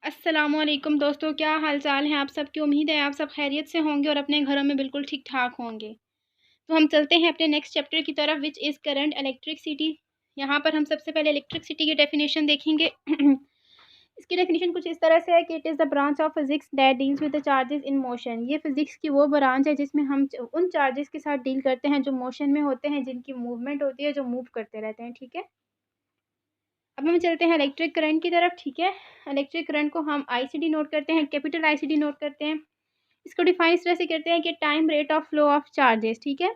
अस्सलामुअलैकुम दोस्तों, क्या हाल चाल है आप सबकी। उम्मीद है आप सब खैरियत से होंगे और अपने घरों में बिल्कुल ठीक ठाक होंगे। तो हम चलते हैं अपने नेक्स्ट चैप्टर की तरफ, विच इज़ करंट इलेक्ट्रिसिटी। यहाँ पर हम सबसे पहले इलेक्ट्रिसिटी की डेफिनेशन देखेंगे। इसकी डेफिनेशन कुछ इस तरह से है कि it is the branch of physics that deals with the charges in motion. ये फिजिक्स की वो ब्रांच है जिसमें हम उन चार्जेस के साथ डील करते हैं जो मोशन में होते हैं, जिनकी मूवमेंट होती है, जो मूव करते रहते हैं। ठीक है, अब हम चलते हैं इलेक्ट्रिक करंट की तरफ। ठीक है, इलेक्ट्रिक करंट को हम आईसीडी नोट करते हैं, कैपिटल आईसीडी नोट करते हैं। इसको डिफाइन इस तरह से करते हैं कि time rate of flow of charges. ठीक है,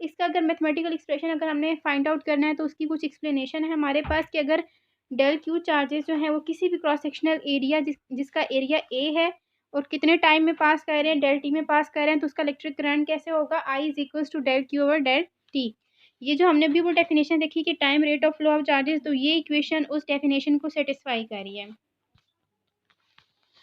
इसका अगर मैथमेटिकल एक्सप्रेशन अगर हमने फाइंड आउट करना है तो उसकी कुछ एक्सप्लेनेशन है हमारे पास कि अगर डेल क्यू चार्जेस जो है वो किसी भी क्रॉस सेक्शनल एरिया जिसका एरिया ए है और कितने टाइम में पास कर रहे हैं, डेल टी में पास कर रहे हैं, तो उसका इलेक्ट्रिक करंट कैसे होगा, I is equals to del Q over del T. ये जो हमने अभी वो डेफिनेशन देखी कि time rate of flow of charges, तो ये इक्वेशन उस डेफिनेशन को सेटिस्फाई कर रही है।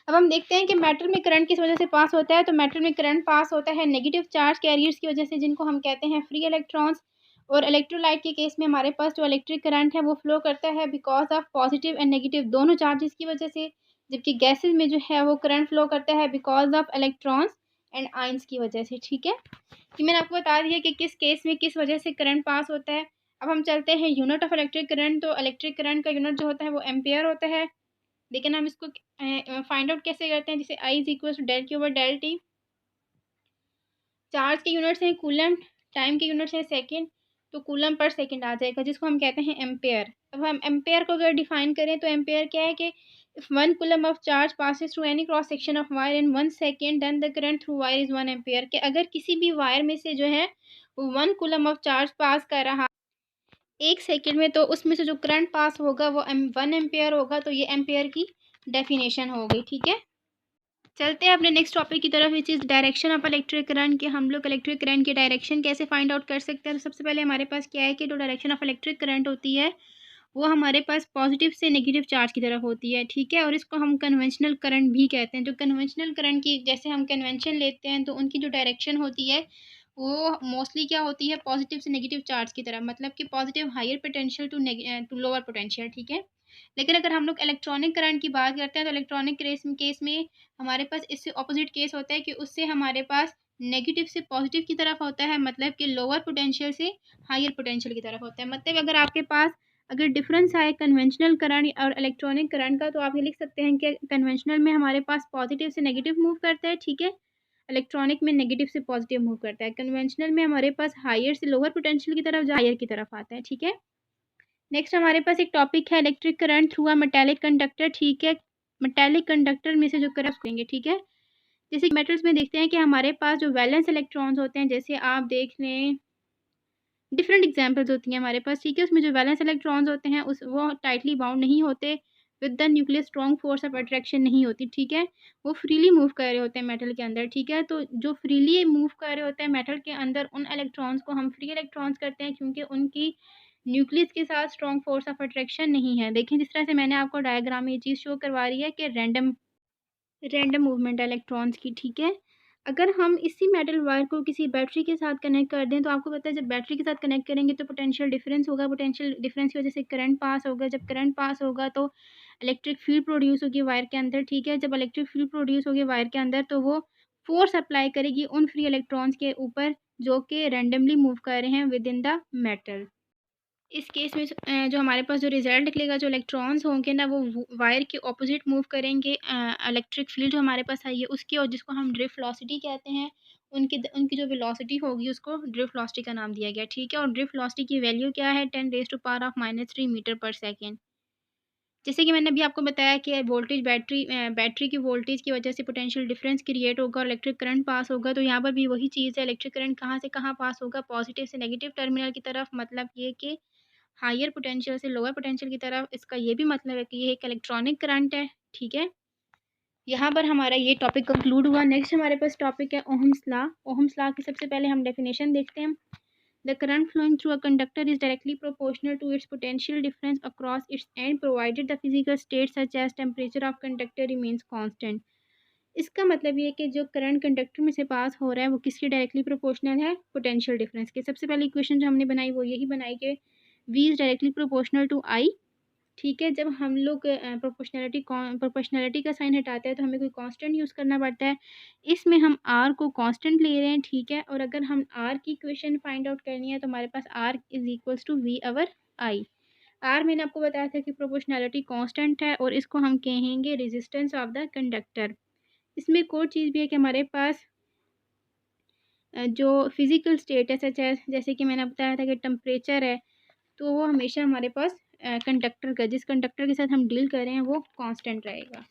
अब हम देखते हैं कि मेटल में करंट किस वजह से पास होता है। तो मेटल में करंट पास होता है नेगेटिव चार्ज कैरियर्स की वजह से, जिनको हम कहते हैं फ्री इलेक्ट्रॉन्स। और इलेक्ट्रोलाइट के केस में हमारे पास जो इलेक्ट्रिक करंट है वो फ्लो करता है because of positive and negative दोनों चार्जेस की वजह से। जबकि गैसेज में जो है वो करंट फ्लो करता है because of electrons and ions की वजह से। ठीक है, कि मैंने आपको बता दिया कि किस केस में किस वजह से करंट पास होता है। अब हम चलते हैं यूनिट ऑफ इलेक्ट्रिक करंट। तो इलेक्ट्रिक करंट का यूनिट जो होता है वो एम्पेयर होता है, लेकिन हम इसको फाइंड आउट कैसे करते हैं, जैसे I is equal to del Q over del T. Charge के यूनिट्स हैं कूलम, टाइम के यूनिट्स हैं सेकेंड, तो कूलम पर सेकेंड आ जाएगा, जिसको हम कहते हैं एम्पेयर। अब हम एम्पेयर को अगर डिफाइन करें तो एम्पेयर क्या है कि if one coulomb of charge passes through any cross section of wire in 1 second then the current through wire is 1 ampere. के अगर किसी भी वायर में से जो है वो 1 कूलम ऑफ चार्ज पास कर रहा 1 सेकेंड में, तो उसमें से जो करंट पास होगा वो 1 एम्पेयर होगा। तो ये एम्पेयर की डेफिनेशन हो गई। ठीक है, चलते हैं अपने नेक्स्ट टॉपिक की तरफ, which is direction of electric current. कि हम लोग इलेक्ट्रिक करंट की डायरेक्शन कैसे फाइंड आउट कर सकते हैं। तो सबसे पहले हमारे पास क्या है कि जो डायरेक्शन ऑफ इलेक्ट्रिक करंट होती है वो हमारे पास पॉजिटिव से नेगेटिव चार्ज की तरफ होती है। ठीक है, और इसको हम कन्वेंशनल करंट भी कहते हैं। जो कन्वेंशनल करंट की जैसे हम कन्वेंशन लेते हैं तो उनकी जो डायरेक्शन होती है वो मोस्टली क्या होती है, पॉजिटिव से नेगेटिव चार्ज की तरफ, मतलब कि positive higher potential to lower potential. ठीक है, लेकिन अगर हम लोग इलेक्ट्रॉनिक करंट की बात करते हैं तो इलेक्ट्रॉनिक केस में हमारे पास इससे ऑपोजिट केस होता है कि उससे हमारे पास नेगेटिव से पॉजिटिव की तरफ होता है, मतलब कि लोअर पोटेंशियल से हायर पोटेंशियल की तरफ होता है। मतलब अगर आपके पास अगर डिफरेंस है कन्वेंशनल करंट और इलेक्ट्रॉनिक करंट का, तो आप ये लिख सकते हैं कि कन्वेंशनल में हमारे पास पॉजिटिव से नेगेटिव मूव करता है। ठीक है, इलेक्ट्रॉनिक में नेगेटिव से पॉजिटिव मूव करता है। कन्वेंशनल में हमारे पास हायर से लोअर पोटेंशियल की तरफ, हायर की तरफ आता है। ठीक है, नेक्स्ट हमारे पास एक टॉपिक है electric current through a metallic conductor. ठीक है, मेटालिक कंडक्टर में से जो करंट करेंगे। ठीक है, जैसे मेटल्स में देखते हैं कि हमारे पास जो वैलेंस इलेक्ट्रॉन्स होते हैं, जैसे आप देख लें डिफरेंट एग्जांपल्स होती हैं हमारे पास। ठीक है, उसमें जो वैलेंस इलेक्ट्रॉन्स होते हैं उस वो टाइटली बाउंड नहीं होते, with the nucleus strong force of attraction नहीं होती। ठीक है, वो फ्रीली मूव कर रहे होते हैं मेटल के अंदर। ठीक है, तो जो फ्रीली मूव कर रहे होते हैं मेटल के अंदर, उन इलेक्ट्रॉन्स को हम फ्री इलेक्ट्रॉन्स करते हैं, क्योंकि उनकी न्यूक्लियस के साथ स्ट्रॉन्ग फोर्स ऑफ अट्रैक्शन नहीं है। देखें जिस तरह से मैंने आपको डायग्राम में ये चीज़ शो करवा रही है कि रैंडम रैंडम मूवमेंट है इलेक्ट्रॉन्स की। ठीक है, अगर हम इसी मेटल वायर को किसी बैटरी के साथ कनेक्ट कर दें तो आपको पता है जब बैटरी के साथ कनेक्ट करेंगे तो पोटेंशियल डिफरेंस होगा, पोटेंशियल डिफरेंस की वजह से करंट पास होगा। जब करंट पास होगा तो इलेक्ट्रिक फील्ड प्रोड्यूस होगी वायर के अंदर। ठीक है, जब इलेक्ट्रिक फील्ड प्रोड्यूस होगी वायर के अंदर तो वो फोर्स अप्लाई करेगी उन फ्री इलेक्ट्रॉन्स के ऊपर जो कि रैंडमली मूव कर रहे हैं विद इन द मेटल। इस केस में जो हमारे पास जो रिज़ल्ट निकलेगा, जो इलेक्ट्रॉन्स होंगे ना वो वायर के ऑपोजिट मूव करेंगे इलेक्ट्रिक फील्ड जो हमारे पास आई है उसकी, और जिसको हम ड्रिफ्ट वेलोसिटी कहते हैं। उनकी जो वेलोसिटी होगी उसको ड्रिफ्ट वेलोसिटी का नाम दिया गया। ठीक है, और ड्रिफ्ट वेलोसिटी की वैल्यू क्या है, 10 raise to power of -3 metre पर सेकेंड। जैसे कि मैंने अभी आपको बताया कि वोल्टेज बैटरी की वोल्टेज की वजह से पोटेंशियल डिफरेंस क्रिएट होगा और इलेक्ट्रिक करंट पास होगा। तो यहाँ पर भी वही चीज़ है, इलेक्ट्रिक करंट कहाँ से कहाँ पास होगा, पॉजिटिव से नेगेटिव टर्मिनल की तरफ, मतलब ये कि हायर पोटेंशियल से लोअर पोटेंशियल की तरफ। इसका ये भी मतलब है कि ये एक इलेक्ट्रॉनिक करंट है। ठीक है, यहाँ पर हमारा ये टॉपिक कंक्लूड हुआ। नेक्स्ट हमारे पास टॉपिक है ओहम्स लॉ। ओहम्स लॉ की सबसे पहले हम डेफिनेशन देखते हैं। The current flowing through a conductor is directly proportional to its potential difference across its end provided the physical state such as temperature of conductor remains constant. इसका मतलब ये है कि जो करंट कंडक्टर में से पास हो रहा है वो किसके डायरेक्टली प्रोपोर्शनल है, पोटेंशियल डिफरेंस के। सबसे पहले इक्वेशन जो हमने बनाई वो यही बनाई कि V is directly proportional to I, ठीक है, जब हम लोग प्रोपोर्शनैलिटी का साइन हटाते हैं तो हमें कोई कांस्टेंट यूज़ करना पड़ता है। इसमें हम आर को कांस्टेंट ले रहे हैं, ठीक है। और अगर हम आर की इक्वेशन फाइंड आउट करनी है तो हमारे पास R is equals to V over I. R मैंने आपको बताया था कि प्रोपोर्शनैलिटी कांस्टेंट है और इसको हम कहेंगे रेजिस्टेंस ऑफ द कंडक्टर। इसमें एक और चीज़ भी है कि हमारे पास जो फिज़िकल स्टेट है सच है, जैसे कि मैंने बताया था कि टेम्परेचर है, तो वो हमेशा हमारे पास कंडक्टर का, जिस कंडक्टर के साथ हम डील कर रहे हैं वो कांस्टेंट रहेगा।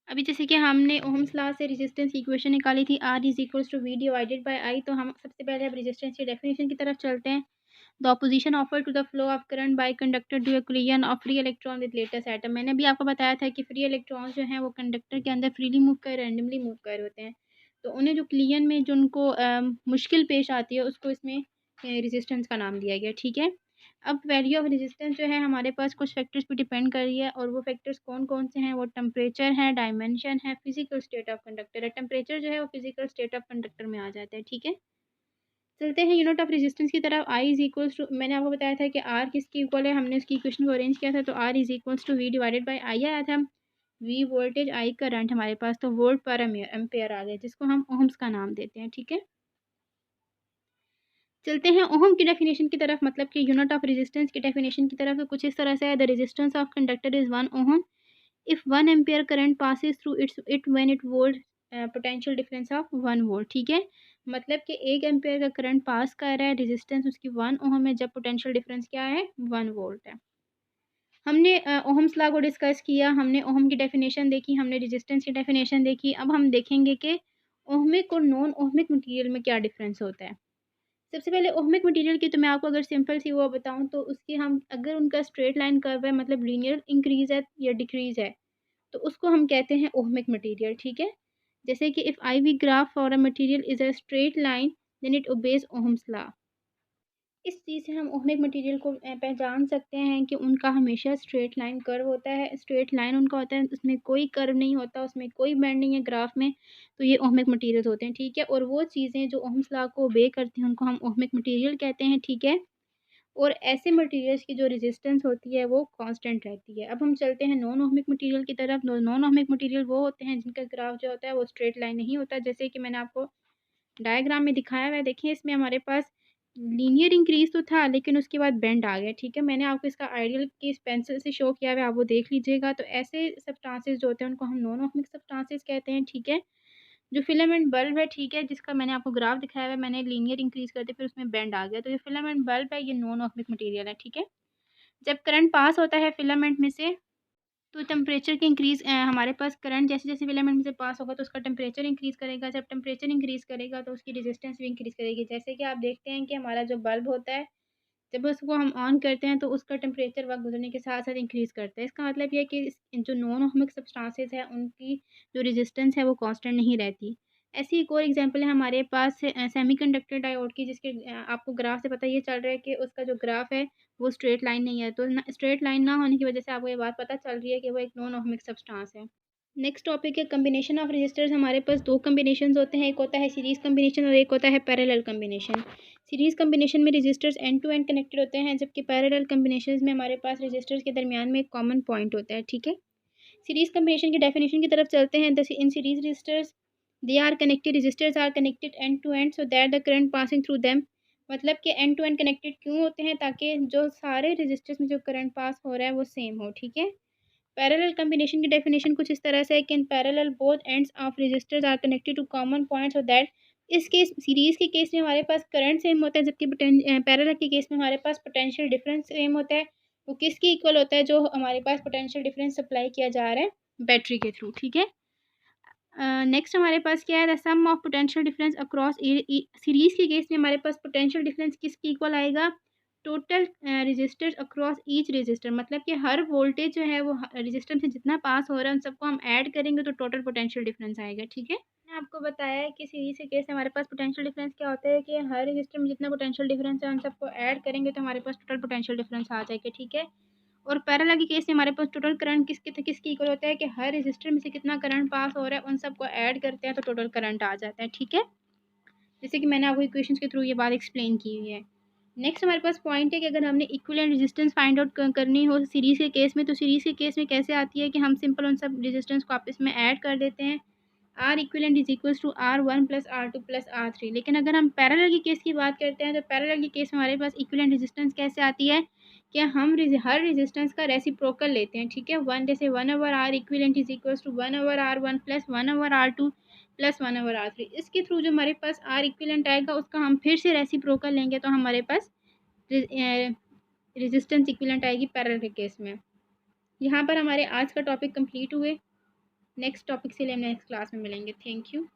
अभी जैसे कि हमने ओहम्स लॉ से रेजिस्टेंस की इक्वेशन निकाली थी, R is equals to V divided by I. तो हम सबसे पहले अब रेजिस्टेंस की डेफिनेशन की तरफ चलते हैं। The opposition offer to the flow of current by conductor due collision of free electron with lattice atom. मैंने अभी आपको बताया था कि फ्री इलेक्ट्रॉन्स जो हैं वो कंडक्टर के अंदर फ्रीली मूव कर, रैंडमली मूव कर होते हैं, तो उन्हें जो कोलिजन में जो उनको मुश्किल पेश आती है उसको इसमें रेजिस्टेंस का नाम दिया गया, ठीक है। अब वैल्यू ऑफ रेजिस्टेंस जो है हमारे पास कुछ फैक्टर्स पे डिपेंड कर रही है, और वो फैक्टर्स कौन कौन से हैं, वो टेम्परेचर है, डायमेंशन है, फिजिकल स्टेट ऑफ कंडक्टर है। टेम्परेचर जो है वो फिजिकल स्टेट ऑफ कंडक्टर में आ जाता है, ठीक है। चलते हैं यूनिट ऑफ रेजिस्टेंस की तरफ। आई इज इक्वल्स टू, मैंने आपको बताया था कि आर किसकी इक्वल है, हमने उसकी इक्वेशन को अरेंज किया था, तो R is equals to V divided by I आया था। वी वोल्टेज, आई करंट हमारे पास, तो वोल्ट पर एम्पेयर आ गया, जिसको हम ओहम्स का नाम देते हैं, ठीक है। चलते हैं ओहम की डेफिनेशन की तरफ, मतलब कि यूनिट ऑफ रेजिस्टेंस की डेफिनेशन की तरफ। तो कुछ इस तरह से है, the resistance of conductor is 1 ohm if 1 ampere current passes through it when it volt potential difference of 1 volt, ठीक है। मतलब कि 1 एम्पियर का करंट पास कर रहा है, रेजिस्टेंस उसकी 1 ओहम है, जब पोटेंशियल डिफरेंस क्या है, 1 वोल्ट है। हमने ओहम्स लॉ को डिस्कस किया, हमने ओहम की डेफिनेशन देखी, हमने रेजिस्टेंस की डेफिनेशन देखी। अब हम देखेंगे कि ओहमिक और नॉन ओहमिक मटेरियल में क्या डिफरेंस होता है। सबसे पहले ओहमिक मटेरियल की तो मैं आपको अगर सिंपल सी वो बताऊं तो उसकी हम अगर उनका स्ट्रेट लाइन कर्व है, मतलब लीनियर इंक्रीज है या डिक्रीज है, तो उसको हम कहते हैं ओहमिक मटेरियल, ठीक है। जैसे कि if I V graph for a material is a straight line then it obeys Ohm's law. इस चीज़ से हम ओहमिक मटेरियल को पहचान सकते हैं कि उनका हमेशा स्ट्रेट लाइन कर्व होता है, स्ट्रेट लाइन उनका होता है, उसमें कोई कर्व नहीं होता, उसमें कोई बेंड नहीं है ग्राफ में, तो ये ओहमिक मटेरियल्स होते हैं, ठीक है। और वो चीज़ें जो ओहम्स लॉ को ओबे करती हैं उनको हम ओहमिक मटेरियल कहते हैं, ठीक है। और ऐसे मटेरियल्स की जो रेजिस्टेंस होती है वो कांस्टेंट रहती है। अब हम चलते हैं नॉन ओहमिक मटेरियल की तरफ। नॉन ओहमिक मटेरियल वो होते हैं जिनका ग्राफ जो होता है वो स्ट्रेट लाइन नहीं होता, जैसे कि मैंने आपको डायग्राम में दिखाया हुआ है। देखिए इसमें हमारे पास लीनियर इंक्रीज तो था लेकिन उसके बाद बेंड आ गया, ठीक है। मैंने आपको इसका आइडियल केस पेंसिल से शो किया हुआ है, आप वो देख लीजिएगा। तो ऐसे सब्सटेंसेस जो होते हैं उनको हम नॉन ओहमिक सब्सटेंसेस कहते हैं, ठीक है। जो फिलामेंट बल्ब है, ठीक है, जिसका मैंने आपको ग्राफ दिखाया हुआ है, मैंने लीनियर इंक्रीज करते फिर उसमें बेंड आ गया, तो ये फिलामेंट बल्ब है, ये नॉन ऑस्मिक मटेरियल है, ठीक है। जब करंट पास होता है फिलामेंट में से तो टेम्परेचर के इंक्रीज हमारे पास करंट जैसे जैसे फिलामेंट में से पास होगा तो उसका टेम्परेचर इंक्रीज करेगा। जब टेम्परेचर इंक्रीज करेगा तो उसकी रेजिस्टेंस भी इंक्रीज करेगी। जैसे कि आप देखते हैं कि हमारा जो बल्ब होता है, जब उसको हम ऑन करते हैं तो उसका टेम्परेचर वक्त गुजरने के साथ साथ इंक्रीज करता है। इसका मतलब ये है कि जो नॉन ओहमिक सब्सटेंसेस है उनकी जो रेजिस्टेंस है वो कांस्टेंट नहीं रहती। ऐसी एक और एग्जांपल है हमारे पास सेमीकंडक्टर डायोड की, जिसके आपको ग्राफ से पता ये चल रहा है कि उसका जो ग्राफ है वो स्ट्रेट लाइन नहीं है। तो स्ट्रेट लाइन ना होने की वजह से आपको ये बात पता चल रही है कि वो एक नॉन ओहमिक सब्सटेंस है। नेक्स्ट टॉपिक है कम्बिनेशन ऑफ रजिस्टर्स। हमारे पास दो कम्बिनेशन होते हैं, एक होता है सीरीज़ कम्बिनेशन और एक होता है पैरेलल कम्बिनेशन। सीरीज़ कम्बिनेशन में resistors end to end connected होते हैं, जबकि पैरेलल कम्बिनेशन में हमारे पास रजिस्टर्स के दरमियान में एक कॉमन पॉइंट होता है, ठीक है। सीरीज़ कम्बिनेशन की डेफिनेशन की तरफ चलते हैं। In series resistors they are connected, resistors are connected end to end so that the current passing through them. मतलब कि एंड टू एंड कनेक्टेड क्यों होते हैं, ताकि जो सारे रजिस्टर्स में जो करंट पास हो रहा है वो सेम हो, ठीक है। पैरेलल कम्बिनेशन की डेफिनेशन कुछ इस तरह से है कि in parallel both ends of resistors are connected to common points, और दैट इस केस सीरीज के केस में हमारे पास करंट सेम होता है, जबकि पैरेलल के केस में हमारे पास पोटेंशियल डिफरेंस सेम होता है। वो किसकी इक्वल होता है, जो हमारे पास पोटेंशियल डिफरेंस सप्लाई किया जा रहा है बैटरी के थ्रू, ठीक है। नेक्स्ट हमारे पास क्या है, the sum of potential difference across series के केस में हमारे पास पोटेंशियल डिफरेंस किसकी इक्वल आएगा, total resistors across each resistor. मतलब कि हर वोल्टेज जो है वो रेजिस्टर से जितना पास हो रहा है उन सबको हम ऐड करेंगे तो टोटल पोटेंशियल डिफरेंस आएगा, ठीक है। मैंने आपको बताया है कि सीरीज के केस में हमारे पास पोटेंशियल डिफरेंस क्या होता है कि हर रेजिस्टर में जितना पोटेंशियल डिफरेंस है उन सबको ऐड करेंगे तो हमारे पास टोटल पोटेंशियल डिफरेंस आ जाएगा, ठीक है। और पैरेलल के केस में हमारे पास टोटल करंट किसकी इक्वल होता है कि हर रेजिस्टर में से कितना करंट पास हो रहा है उन सबको ऐड करते हैं तो टोटल करंट आ जाता है, ठीक है। जैसे कि मैंने आपको इक्वेशंस के थ्रू ये बात एक्सप्लेन की हुई है। नेक्स्ट हमारे पास पॉइंट है कि अगर हमने इक्विवेलेंट रेजिस्टेंस फाइंड आउट करनी हो सीरीज़ के केस में, तो सीरीज़ के केस में कैसे आती है कि हम सिंपल उन सब रेजिस्टेंस को आपस में ऐड कर देते हैं। R equivalent is equals to R1 plus R2 plus R3। लेकिन अगर हम पैरेलल के केस की बात करते हैं, तो पैरेलल के केस में हमारे पास इक्विवेलेंट रेजिस्टेंस कैसे आती है कि हम हर रेजिस्टेंस का रेसिप्रोकल लेते हैं, ठीक है। वन जैसे 1/R equivalent is equals to 1/R1 plus 1/R2 plus 1/R3। इसके थ्रू जो हमारे पास आर इक्विवेलेंट आएगा उसका हम फिर से रेसिप्रोकल लेंगे, तो हमारे पास रेजिस्टेंस इक्विवेलेंट आएगी पैरेलल के केस में। यहाँ पर हमारे आज का टॉपिक कंप्लीट हुए। नेक्स्ट टॉपिक से लिए हम नेक्स्ट क्लास में मिलेंगे। Thank you.